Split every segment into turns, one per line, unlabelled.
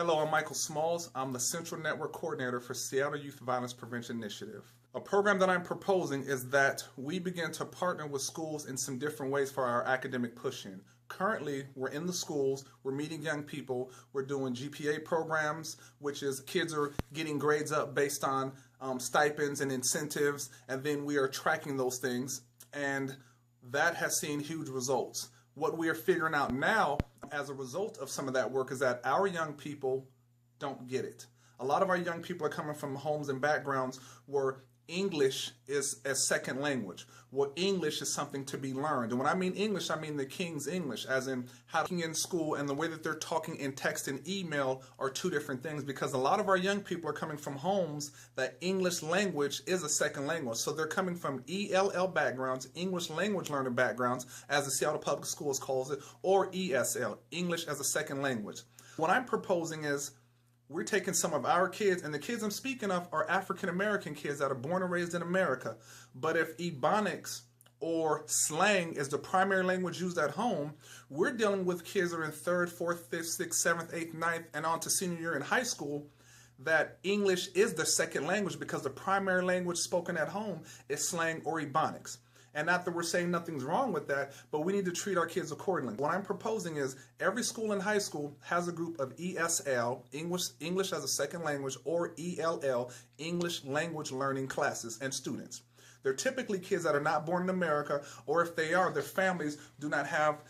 Hello, I'm Michael Smalls. I'm the Central Network Coordinator for Seattle Youth Violence Prevention Initiative. A program that I'm proposing is that we begin to partner with schools in some different ways for our academic push-in. Currently, we're in the schools, we're meeting young people, we're doing GPA programs, which is kids are getting grades up based on stipends and incentives, and then we are tracking those things, and that has seen huge results. What we are figuring out now as a result of some of that work is that our young people don't get it. A lot of our young people are coming from homes and backgrounds where English is a second language, where English is something to be learned. And when I mean English, I mean the King's English, as in how in school and the way that they're talking in text and email are two different things, because a lot of our young people are coming from homes that English language is a second language. So they're coming from ELL backgrounds, English language learning backgrounds, as the Seattle Public Schools calls it, or ESL, English as a second language. What I'm proposing is we're taking some of our kids, and the kids I'm speaking of are African-American kids that are born and raised in America. But if Ebonics or slang is the primary language used at home, we're dealing with kids that are in 3rd, 4th, 5th, 6th, 7th, 8th, 9th, and on to senior year in high school, that English is the second language because the primary language spoken at home is slang or Ebonics. And not that we're saying nothing's wrong with that, but we need to treat our kids accordingly. What I'm proposing is every school in high school has a group of ESL, English as a second language, or ELL, English language learning classes and students. They're typically kids that are not born in America, or if they are, their families do not have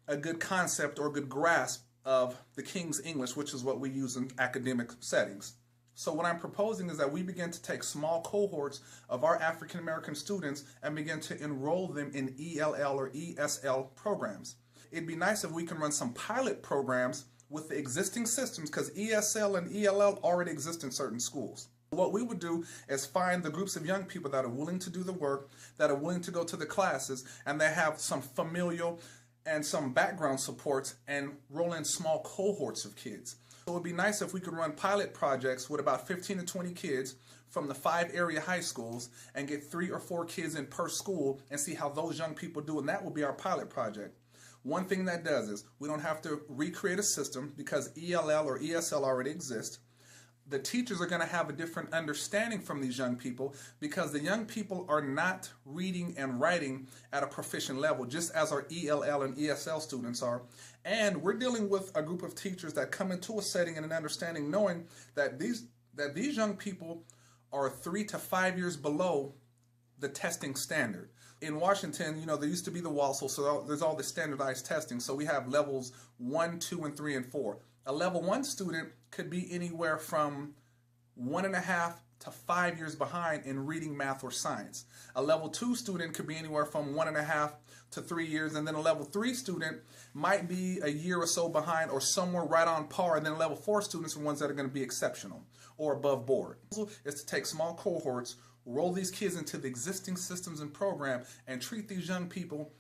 a good concept or good grasp of the King's English, which is what we use in academic settings. So what I'm proposing is that we begin to take small cohorts of our African American students and begin to enroll them in ELL or ESL programs. It'd be nice if we can run some pilot programs with the existing systems, because ESL and ELL already exist in certain schools. What we would do is find the groups of young people that are willing to do the work, that are willing to go to the classes, and they have some familial and some background supports, and roll in small cohorts of kids. So it would be nice if we could run pilot projects with about 15 to 20 kids from the 5 area high schools and get 3 or 4 kids in per school and see how those young people do, and that will be our pilot project. One thing that does is we don't have to recreate a system because ELL or ESL already exists. The teachers are going to have a different understanding from these young people because the young people are not reading and writing at a proficient level, just as our ELL and ESL students are. And we're dealing with a group of teachers that come into a setting and an understanding knowing that these young people are 3 to 5 years below the testing standard. In Washington, there used to be the WASL, so there's all the standardized testing. So we have levels 1, 2, and 3, and 4. A level 1 student could be anywhere from 1.5 to 5 years behind in reading, math, or science. A level 2 student could be anywhere from 1.5 to 3 years, and then a level 3 student might be a year or so behind or somewhere right on par, and then level 4 students are ones that are going to be exceptional or above board. Is to take small cohorts, roll these kids into the existing systems and program, and treat these young people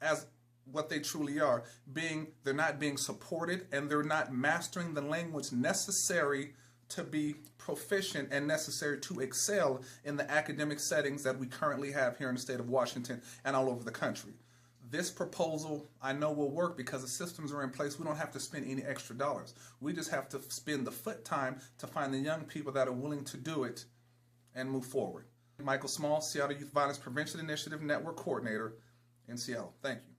as what they truly are, they're not being supported and they're not mastering the language necessary to be proficient and necessary to excel in the academic settings that we currently have here in the state of Washington and all over the country. This proposal I know will work because the systems are in place. We don't have to spend any extra dollars. We just have to spend the foot time to find the young people that are willing to do it and move forward. Michael Small, Seattle Youth Violence Prevention Initiative Network Coordinator in Seattle. Thank you.